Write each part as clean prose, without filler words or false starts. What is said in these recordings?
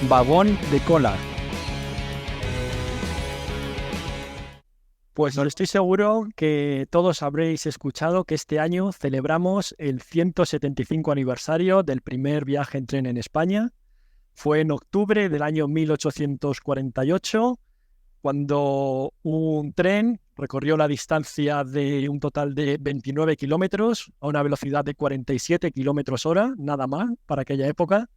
Vagón de cola. Pues no estoy seguro que todos habréis escuchado que este año celebramos el 175 aniversario del primer viaje en tren en España. Fue en octubre del año 1848, cuando un tren recorrió la distancia de un total de 29 kilómetros a una velocidad de 47 kilómetros hora, nada más para aquella época,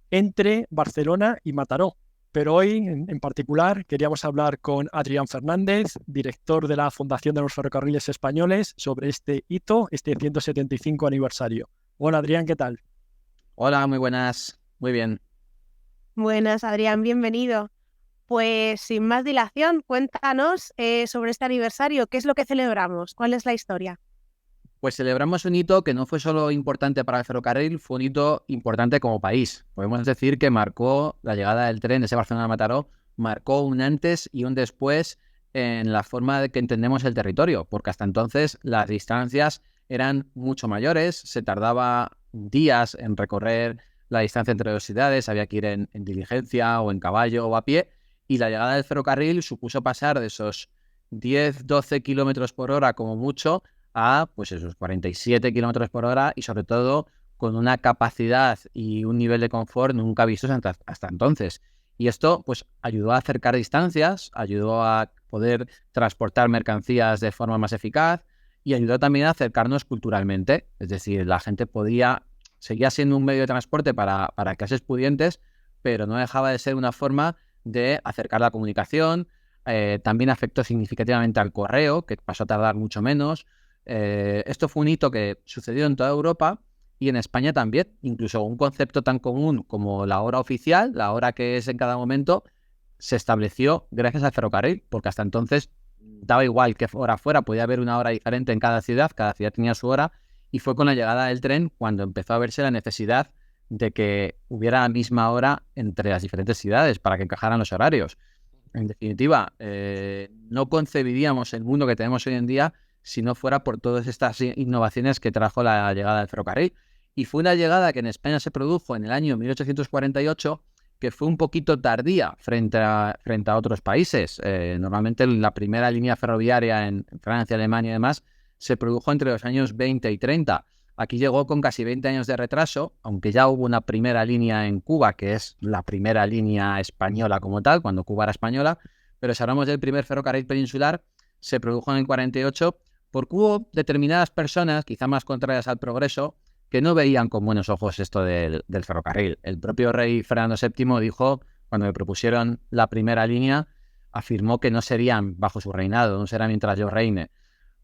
entre Barcelona y Mataró. Pero hoy, en particular, queríamos hablar con Adrián Fernández, director de la Fundación de los Ferrocarriles Españoles, sobre este hito, este 175 aniversario. Hola, Adrián, ¿qué tal? Hola, muy buenas. Muy bien. Buenas, Adrián, bienvenido. Pues sin más dilación, cuéntanos sobre este aniversario, ¿qué es lo que celebramos? ¿Cuál es la historia? Pues celebramos un hito que no fue solo importante para el ferrocarril, fue un hito importante como país. Podemos decir que marcó la llegada del tren de ese Barcelona-Mataró, marcó un antes y un después en la forma de que entendemos el territorio, porque hasta entonces las distancias eran mucho mayores, se tardaba días en recorrer la distancia entre dos ciudades, había que ir en diligencia o en caballo o a pie, y la llegada del ferrocarril supuso pasar de esos 10-12 kilómetros por hora como mucho a pues esos 47 kilómetros por hora y sobre todo con una capacidad y un nivel de confort nunca vistos hasta entonces. Y esto pues ayudó a acercar distancias, ayudó a poder transportar mercancías de forma más eficaz y ayudó también a acercarnos culturalmente. Es decir, la gente seguía siendo un medio de transporte para clases pudientes, pero no dejaba de ser una forma de acercar la comunicación. También afectó significativamente al correo, que pasó a tardar mucho menos. Esto fue un hito que sucedió en toda Europa y en España también. Incluso un concepto tan común como la hora oficial, la hora que es en cada momento, se estableció gracias al ferrocarril, porque hasta entonces daba igual qué hora fuera, podía haber una hora diferente en cada ciudad tenía su hora, y fue con la llegada del tren cuando empezó a verse la necesidad de que hubiera la misma hora entre las diferentes ciudades para que encajaran los horarios. En definitiva, no concebiríamos el mundo que tenemos hoy en día si no fuera por todas estas innovaciones que trajo la llegada del ferrocarril. Y fue una llegada que en España se produjo en el año 1848, que fue un poquito tardía frente a otros países. Normalmente la primera línea ferroviaria en Francia, Alemania y demás se produjo entre los años 20 y 30. Aquí llegó con casi 20 años de retraso, aunque ya hubo una primera línea en Cuba, que es la primera línea española como tal, cuando Cuba era española, pero si hablamos del primer ferrocarril peninsular, se produjo en el 48, porque hubo determinadas personas, quizá más contrarias al progreso, que no veían con buenos ojos esto del ferrocarril. El propio rey Fernando VII dijo, cuando le propusieron la primera línea, afirmó que no serían bajo su reinado, no será mientras yo reine.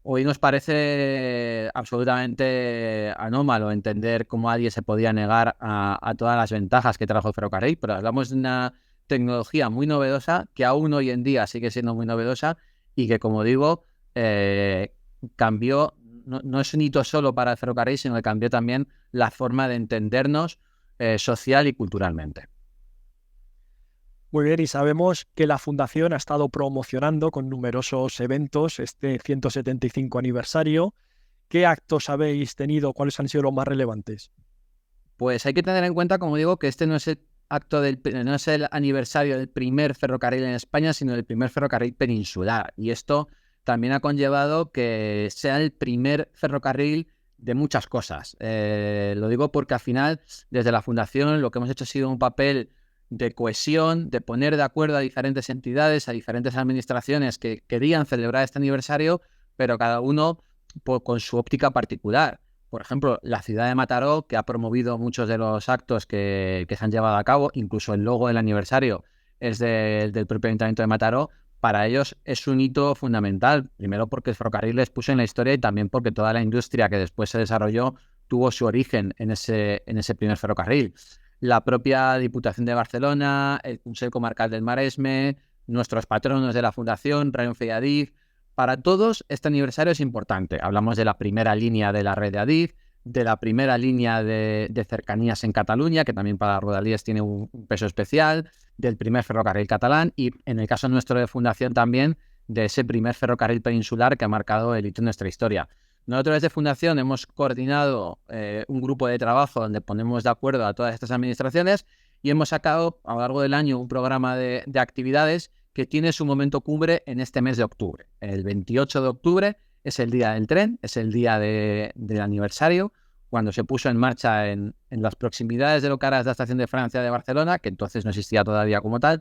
Hoy nos parece absolutamente anómalo entender cómo alguien se podía negar a todas las ventajas que trajo el ferrocarril, pero hablamos de una tecnología muy novedosa que aún hoy en día sigue siendo muy novedosa y que, como digo, cambió, no es un hito solo para el ferrocarril, sino que cambió también la forma de entendernos social y culturalmente. Muy bien, y sabemos que la Fundación ha estado promocionando con numerosos eventos este 175 aniversario. ¿Qué actos habéis tenido? ¿Cuáles han sido los más relevantes? Pues hay que tener en cuenta, como digo, que este no es el no es el aniversario del primer ferrocarril en España, sino del primer ferrocarril peninsular. Y esto también ha conllevado que sea el primer ferrocarril de muchas cosas. Lo digo porque al final, desde la Fundación, lo que hemos hecho ha sido un papel de cohesión, de poner de acuerdo a diferentes entidades, a diferentes administraciones que querían celebrar este aniversario, pero cada uno con su óptica particular. Por ejemplo, la ciudad de Mataró, que ha promovido muchos de los actos que se han llevado a cabo, incluso el logo del aniversario es del propio Ayuntamiento de Mataró. Para ellos es un hito fundamental, primero porque el ferrocarril les puso en la historia y también porque toda la industria que después se desarrolló tuvo su origen en ese primer ferrocarril. La propia Diputación de Barcelona, el Consell Comarcal del Maresme, nuestros patronos de la Fundación, Renfe y Adif. Para todos, este aniversario es importante. Hablamos de la primera línea de la red de Adif, de la primera línea de cercanías en Cataluña, que también para Rodalies tiene un peso especial, del primer ferrocarril catalán y, en el caso nuestro de Fundación, también de ese primer ferrocarril peninsular que ha marcado el hito en nuestra historia. Nosotros desde Fundación hemos coordinado un grupo de trabajo donde ponemos de acuerdo a todas estas administraciones y hemos sacado a lo largo del año un programa de actividades que tiene su momento cumbre en este mes de octubre. El 28 de octubre es el día del tren, es el día del aniversario, cuando se puso en marcha en las proximidades de lo que ahora es la estación de Francia de Barcelona, que entonces no existía todavía como tal,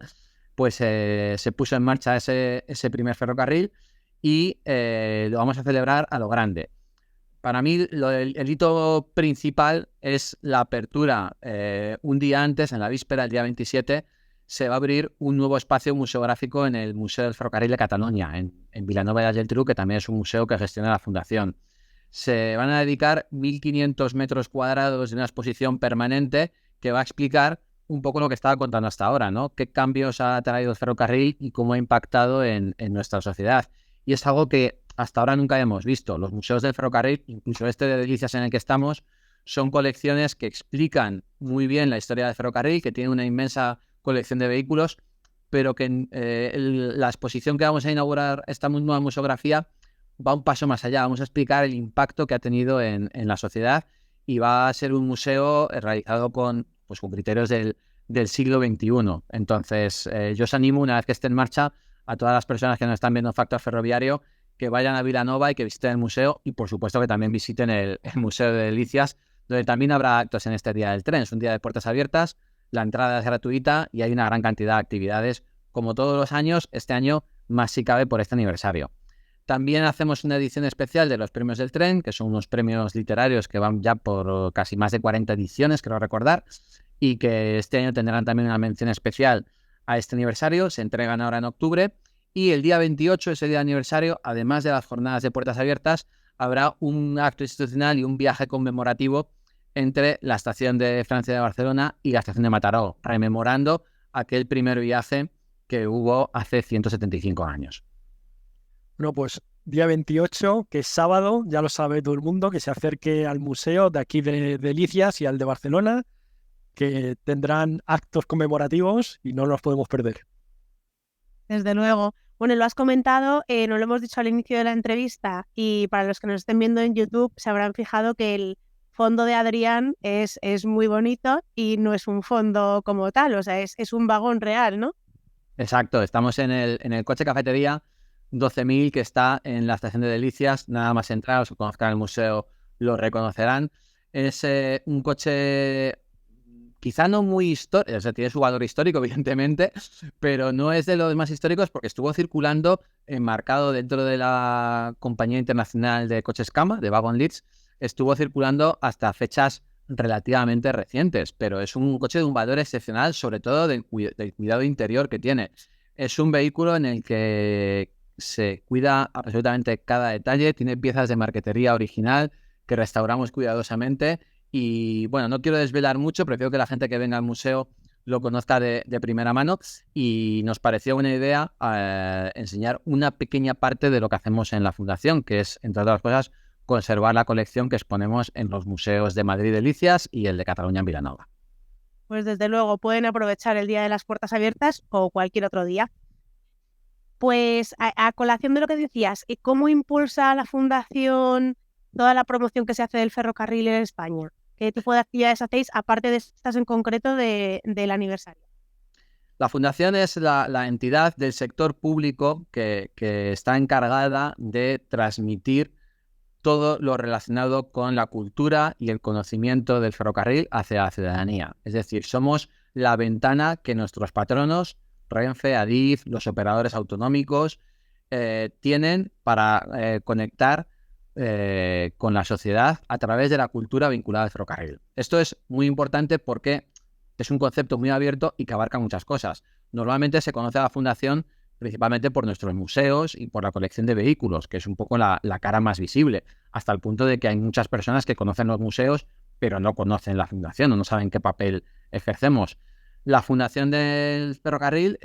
pues se puso en marcha ese primer ferrocarril y lo vamos a celebrar a lo grande. Para mí el hito principal es la apertura. Un día antes, en la víspera, el día 27, se va a abrir un nuevo espacio museográfico en el Museo del Ferrocarril de Cataluña, en Vilanova i la Geltrú, que también es un museo que gestiona la Fundación. Se van a dedicar 1.500 metros cuadrados de una exposición permanente que va a explicar un poco lo que estaba contando hasta ahora, ¿no? Qué cambios ha traído el ferrocarril y cómo ha impactado en nuestra sociedad. Y es algo que hasta ahora nunca hemos visto. Los museos del ferrocarril, incluso este de Delicias en el que estamos, son colecciones que explican muy bien la historia del ferrocarril, que tiene una inmensa colección de vehículos, pero que la exposición que vamos a inaugurar, esta nueva museografía, va un paso más allá. Vamos a explicar el impacto que ha tenido en la sociedad y va a ser un museo realizado con criterios del siglo XXI. Entonces, yo os animo, una vez que esté en marcha, a todas las personas que nos están viendo en Factor Ferroviario, que vayan a Vilanova y que visiten el museo y, por supuesto, que también visiten el Museo de Delicias, donde también habrá actos en este Día del Tren. Es un día de puertas abiertas, la entrada es gratuita y hay una gran cantidad de actividades, como todos los años, este año más si cabe por este aniversario. También hacemos una edición especial de los premios del tren, que son unos premios literarios que van ya por casi más de 40 ediciones, creo recordar, y que este año tendrán también una mención especial a este aniversario. Se entregan ahora en octubre. Y el día 28, ese día de aniversario, además de las jornadas de puertas abiertas, habrá un acto institucional y un viaje conmemorativo entre la estación de Francia de Barcelona y la estación de Mataró, rememorando aquel primer viaje que hubo hace 175 años. Bueno, pues día 28, que es sábado, ya lo sabe todo el mundo, que se acerque al museo de aquí de Delicias y al de Barcelona, que tendrán actos conmemorativos y no los podemos perder. Desde luego. Bueno, lo has comentado, no lo hemos dicho al inicio de la entrevista y para los que nos estén viendo en YouTube se habrán fijado que el fondo de Adrián es muy bonito y no es un fondo como tal, o sea, es un vagón real, ¿no? Exacto, estamos en el coche cafetería 12.000 que está en la estación de Delicias. Nada más entrar, los que conozcan el museo lo reconocerán. Es un coche quizá no muy histórico, o sea, tiene su valor histórico, evidentemente, pero no es de los más históricos porque estuvo circulando enmarcado dentro de la Compañía Internacional de Coches Cama, de Wagon Leeds, estuvo circulando hasta fechas relativamente recientes, pero es un coche de un valor excepcional, sobre todo del cuidado interior que tiene. Es un vehículo en el que se cuida absolutamente cada detalle, tiene piezas de marquetería original que restauramos cuidadosamente. Y bueno, no quiero desvelar mucho, prefiero que la gente que venga al museo lo conozca de primera mano y nos pareció buena idea enseñar una pequeña parte de lo que hacemos en la Fundación, que es, entre otras cosas, conservar la colección que exponemos en los museos de Madrid Delicias y el de Cataluña en Vilanova. Pues desde luego pueden aprovechar el Día de las Puertas Abiertas o cualquier otro día. Pues a colación de lo que decías, ¿cómo impulsa la Fundación toda la promoción que se hace del ferrocarril en España? ¿Qué tipo de actividades hacéis, aparte de estas en concreto del aniversario? La Fundación es la entidad del sector público que está encargada de transmitir todo lo relacionado con la cultura y el conocimiento del ferrocarril hacia la ciudadanía. Es decir, somos la ventana que nuestros patronos, Renfe, Adif, los operadores autonómicos, tienen para conectar con la sociedad a través de la cultura vinculada al ferrocarril. Esto es muy importante porque es un concepto muy abierto y que abarca muchas cosas. Normalmente se conoce a la Fundación principalmente por nuestros museos y por la colección de vehículos, que es un poco la cara más visible, hasta el punto de que hay muchas personas que conocen los museos, pero no conocen la Fundación o no saben qué papel ejercemos. La Fundación del Ferrocarril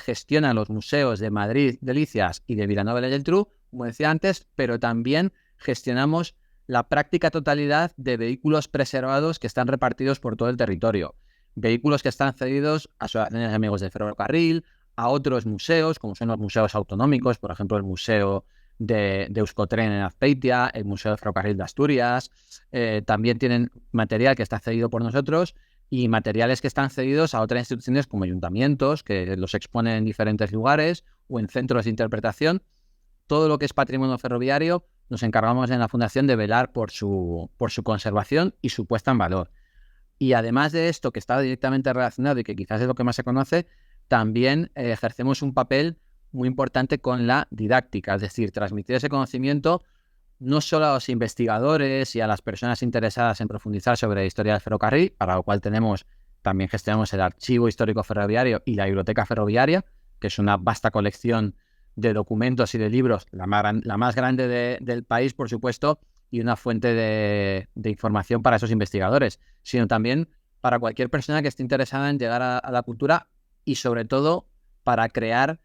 gestiona los museos de Madrid, Delicias y de Vilanova i la Geltrú, como decía antes, pero también gestionamos la práctica totalidad de vehículos preservados que están repartidos por todo el territorio. Vehículos que están cedidos a asociaciones de amigos del ferrocarril, a otros museos, como son los museos autonómicos, por ejemplo, el Museo de Euskotren en Azpeitia, el Museo del Ferrocarril de Asturias. También tienen material que está cedido por nosotros, y materiales que están cedidos a otras instituciones como ayuntamientos, que los exponen en diferentes lugares o en centros de interpretación. Todo lo que es patrimonio ferroviario nos encargamos en la Fundación de velar por su conservación y su puesta en valor. Y además de esto, que está directamente relacionado y que quizás es lo que más se conoce, también ejercemos un papel muy importante con la didáctica, es decir, transmitir ese conocimiento no solo a los investigadores y a las personas interesadas en profundizar sobre la historia del ferrocarril, para lo cual también gestionamos el Archivo Histórico Ferroviario y la Biblioteca Ferroviaria, que es una vasta colección de documentos y de libros, la más grande del país, por supuesto, y una fuente de información para esos investigadores, sino también para cualquier persona que esté interesada en llegar a la cultura y, sobre todo, para crear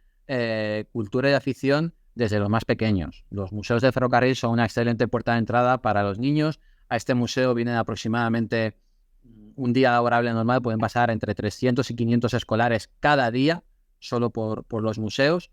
cultura y afición desde los más pequeños. Los museos de ferrocarril son una excelente puerta de entrada para los niños. A este museo vienen aproximadamente un día laborable normal, pueden pasar entre 300 y 500 escolares cada día, solo por los museos,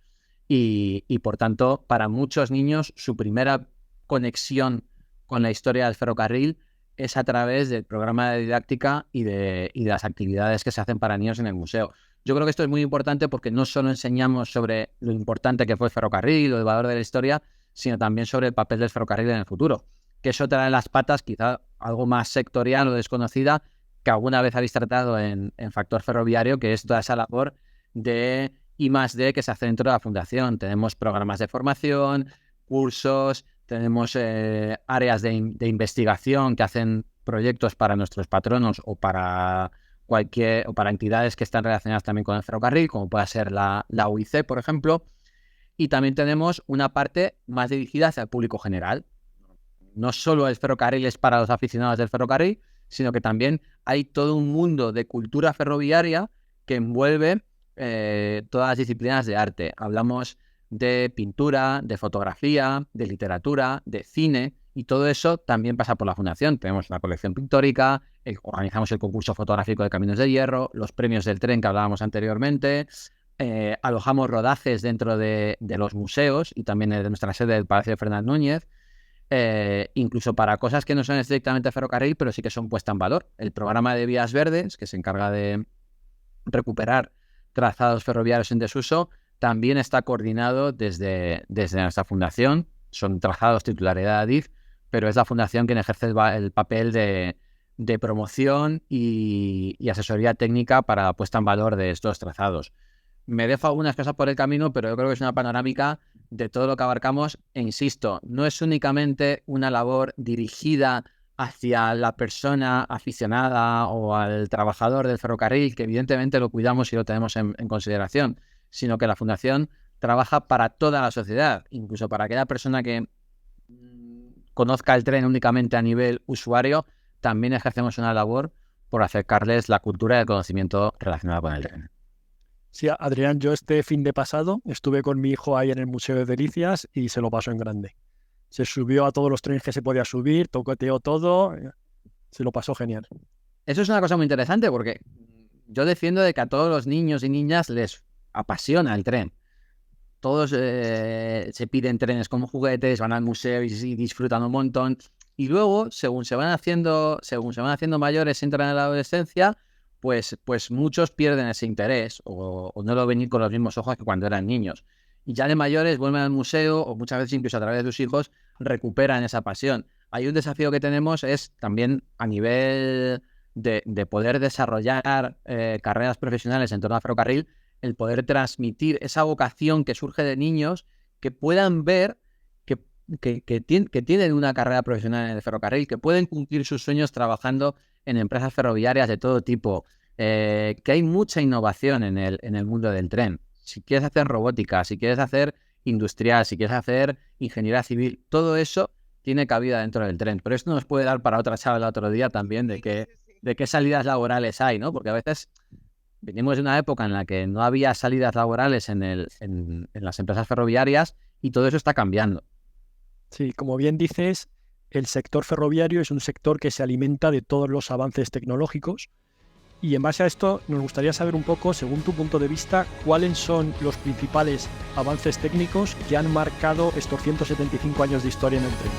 y por tanto, para muchos niños, su primera conexión con la historia del ferrocarril es a través del programa de didáctica y de las actividades que se hacen para niños en el museo. Yo creo que esto es muy importante porque no solo enseñamos sobre lo importante que fue el ferrocarril o el valor de la historia, sino también sobre el papel del ferrocarril en el futuro, que es otra de las patas, quizá algo más sectorial o desconocida, que alguna vez habéis tratado en Factor Ferroviario, que es toda esa labor de I+D que se hace dentro de la Fundación. Tenemos programas de formación, cursos, tenemos áreas de investigación que hacen proyectos para nuestros patronos o para entidades que están relacionadas también con el ferrocarril, como puede ser la UIC, por ejemplo. Y también tenemos una parte más dirigida hacia el público general. No solo el ferrocarril es para los aficionados del ferrocarril, sino que también hay todo un mundo de cultura ferroviaria que envuelve todas las disciplinas de arte. Hablamos de pintura, de fotografía, de literatura, de cine, y todo eso también pasa por la Fundación. Tenemos la colección pictórica, organizamos el concurso fotográfico de Caminos de Hierro, los premios del tren que hablábamos anteriormente, alojamos rodajes dentro de los museos y también de nuestra sede del Palacio de Fernández Núñez, incluso para cosas que no son estrictamente ferrocarril, pero sí que son puesta en valor. El programa de Vías Verdes, que se encarga de recuperar trazados ferroviarios en desuso, también está coordinado desde nuestra fundación. Son trazados titularidad de ADIF, pero es la fundación quien ejerce el papel de promoción y asesoría técnica para la puesta en valor de estos trazados. Me dejo algunas cosas por el camino, pero yo creo que es una panorámica de todo lo que abarcamos. E insisto, no es únicamente una labor dirigida hacia la persona aficionada o al trabajador del ferrocarril, que evidentemente lo cuidamos y lo tenemos en consideración, sino que la Fundación trabaja para toda la sociedad, incluso para aquella persona que conozca el tren únicamente a nivel usuario. También ejercemos una labor por acercarles la cultura y el conocimiento relacionado con el tren. Sí, Adrián, yo este fin de pasado estuve con mi hijo ahí en el Museo de Delicias y se lo pasó en grande. Se subió a todos los trenes que se podía subir, toqueteó todo, se lo pasó genial. Eso es una cosa muy interesante porque yo defiendo de que a todos los niños y niñas les apasiona el tren. Todos se piden trenes como juguetes, van al museo y disfrutan un montón. Y luego, según se van haciendo mayores, entran en la adolescencia, pues muchos pierden ese interés o no lo ven con los mismos ojos que cuando eran niños. Y ya de mayores vuelven al museo o muchas veces incluso a través de sus hijos recuperan esa pasión. Hay un desafío que tenemos es también a nivel de poder desarrollar carreras profesionales en torno al ferrocarril, el poder transmitir esa vocación que surge de niños que puedan ver que tienen una carrera profesional en el ferrocarril, que pueden cumplir sus sueños trabajando en empresas ferroviarias de todo tipo, que hay mucha innovación en el mundo del tren. Si quieres hacer robótica, si quieres hacer industrial, si quieres hacer ingeniería civil, todo eso tiene cabida dentro del tren. Pero esto nos puede dar para otra charla otro día también de qué salidas laborales hay, ¿no? Porque a veces venimos de una época en la que no había salidas laborales en las empresas ferroviarias y todo eso está cambiando. Sí, como bien dices, el sector ferroviario es un sector que se alimenta de todos los avances tecnológicos y en base a esto nos gustaría saber un poco, según tu punto de vista, cuáles son los principales avances técnicos que han marcado estos 175 años de historia en el tren.